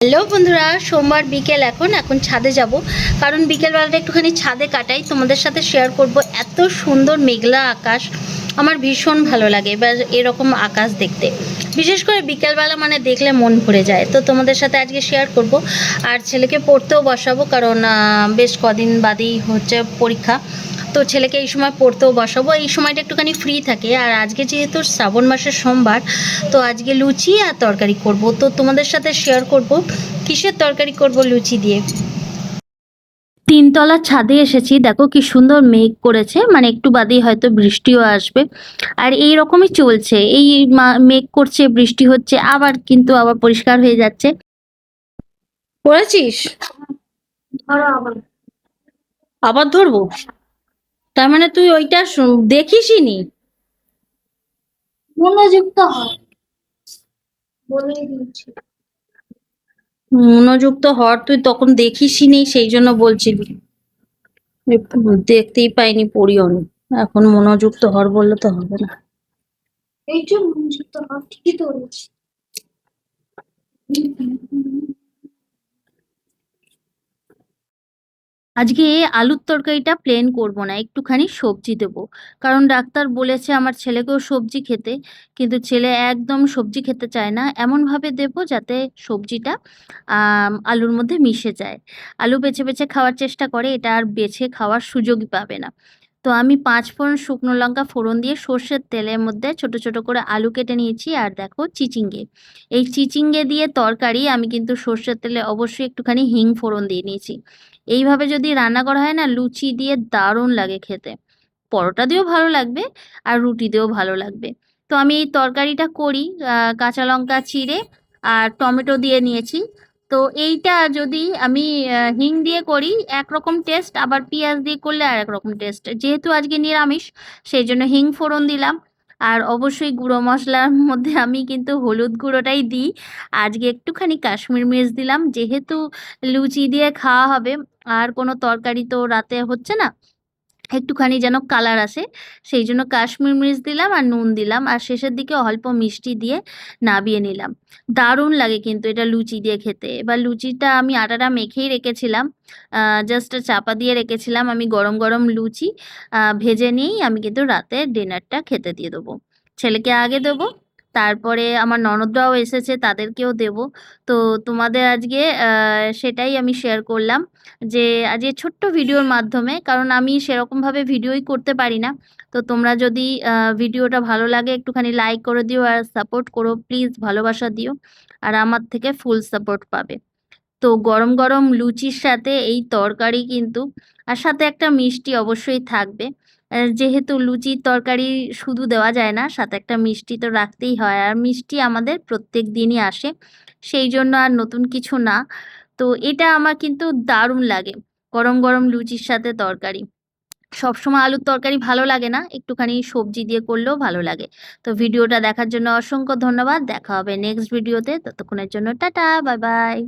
Hello বন্ধুরা, সোমবার বিকেল এখন ছাদে যাব, কারণ বিকেলবেলাটা একটুখানি ছাদে কাটাই। তোমাদের সাথে শেয়ার করব এত সুন্দর মেঘলা আকাশ। আমার ভীষণ ভালো লাগে এবার এরকম আকাশ দেখতে, বিশেষ করে বিকেলবেলা মানে দেখলে মন ভরে যায়। তো তোমাদের সাথে আজকে শেয়ার করব। আর ছেলেকে পড়তেও বসাবো, কারণ বেশ কদিন বাদেই হচ্ছে পরীক্ষা। তো ছেলেকে এই সময় পড়তেও বসাবো, এই সময়টা একটুখানি ফ্রি থাকে। আর আজকে যেহেতু শ্রাবণ মাসের সোমবার, তো আজকে লুচি আর তরকারি করব। তো তোমাদের সাথে শেয়ার করব কিসের তরকারি করব লুচি দিয়ে। তিনতলা ছাদে এসেছি, দেখো কি সুন্দর মেঘ করেছে, মানে একটু বাদেই হয়তো বৃষ্টিও আসবে। আর এই রকমই চলছে, এই মেঘ করছে, বৃষ্টি হচ্ছে, আবার কিন্তু আবার পরিষ্কার হয়ে যাচ্ছে। পড়েছিস? ধরো আবার। আবার ধরবো? তার মানে তুই ওইটা দেখিসই নি। মনোযুক্ত হয় বলেই দিচ্ছি। মনোযুক্ত হওয়ার তুই তখন দেখিসই নি, সেই জন্য বলছিলি। দেখতেই পাইনি, পড়িও নি। এখন মনোযুক্ত হওয়ার বললে তো হবে না। এই যে মনোযুক্ত হওয়ার ঠিকই তো বলেছি। আজকে আলুর তরকারিটা প্লেন করব না, একটুখানি সবজি দেব। কারণ ডাক্তার বলেছে আমার ছেলেকেও সবজি খেতে, কিন্তু ছেলে একদম সবজি খেতে চায় না। এমনভাবে দেব যাতে সবজিটা আলুর মধ্যে মিশে যায়। আলু বেছে বেছে খাওয়ার চেষ্টা করে, এটা আর বেছে খাওয়ার সুযোগই পাবে না। তো আমি ৫ ফোড়ন শুকনো লঙ্কা ফোড়ন দিয়ে সর্ষের তেলের মধ্যে ছোট ছোট করে আলু কেটে নিয়েছি। আর দেখো চিচিঙ্গে, এই চিচিঙ্গে দিয়ে তরকারি আমি কিন্তু সর্ষের তেলে অবশ্যই একটুখানি হিং ফোড়ন দিয়ে নিয়েছি। এইভাবে যদি রান্না করা হয় না, লুচি দিয়ে দারুণ লাগে খেতে। পরোটা দিয়েও ভালো লাগবে, আর রুটি দিয়েও ভালো লাগবে। তো আমি এই তরকারিটা করি কাঁচা লঙ্কা চিড়ে আর টমেটো দিয়ে নিয়েছি। তো এইটা যদি আমি হিং দিয়ে করি একরকম টেস্ট, আবার পেঁয়াজ দিয়ে করলে আর একরকম টেস্ট। যেহেতু আজকে নিরামিষ, সেই জন্য হিং ফোড়ন দিলাম। আর অবশ্যই গুঁড়ো মশলার মধ্যে আমি কিন্তু হলুদ গুঁড়োটাই দিই। আজকে একটুখানি কাশ্মীর মির্চ দিলাম, যেহেতু লুচি দিয়ে খাওয়া হবে। আর কোনো তরকারি তো রাতে হচ্ছে না, একটুখানি যেন কালার আসে, সেই জন্য কাশ্মীর মরিচ দিলাম আর নুন দিলাম, আর শেষের দিকে অল্প মিষ্টি দিয়ে নাবিয়ে নিলাম। দারুণ লাগে কিন্তু এটা লুচি দিয়ে খেতে। এবার লুচিটা আমি আটাটা মেখেই রেখেছিলাম, জাস্ট চাপা দিয়ে রেখেছিলাম। আমি গরম গরম লুচি ভেজে নিয়েই আমি কিন্তু রাতে ডিনারটা খেতে দিয়ে দেবো। ছেলেকে আগে দেবো, তারপরে আমার ননদরাও এসেছে, তাদেরকেও দেবো। তো তোমাদের আজকে সেটাই আমি শেয়ার করলাম, যে আজকে ছোট্ট ভিডিওর মাধ্যমে, কারণ আমি সেরকমভাবে ভিডিওই করতে পারি না। তো তোমরা যদি ভিডিওটা ভালো লাগে একটুখানি লাইক করে দিও আর সাপোর্ট করো প্লিজ, ভালোবাসা দিও। আর আমার থেকে ফুল সাপোর্ট পাবে। তো গরম গরম লুচির সাথে এই তরকারি কিন্তু, আর সাথে একটা মিষ্টি অবশ্যই থাকবে। যেহেতু লুচির তরকারি শুধু দেওয়া যায় না, সাথে একটা মিষ্টি তো রাখতেই হয়, আর মিষ্টি আমাদের প্রত্যেক দিনই আসে, সেই জন্য আর নতুন কিছু না। তো এটা আমার কিন্তু দারুণ লাগে, গরম গরম লুচির সাথে তরকারি। সবসময় আলুর তরকারি ভালো লাগে না, একটুখানি সবজি দিয়ে করলেও ভালো লাগে। তো ভিডিওটা দেখার জন্য অসংখ্য ধন্যবাদ, দেখা হবে নেক্সট ভিডিওতে। ততক্ষণের জন্য টাটা, বাই বাই।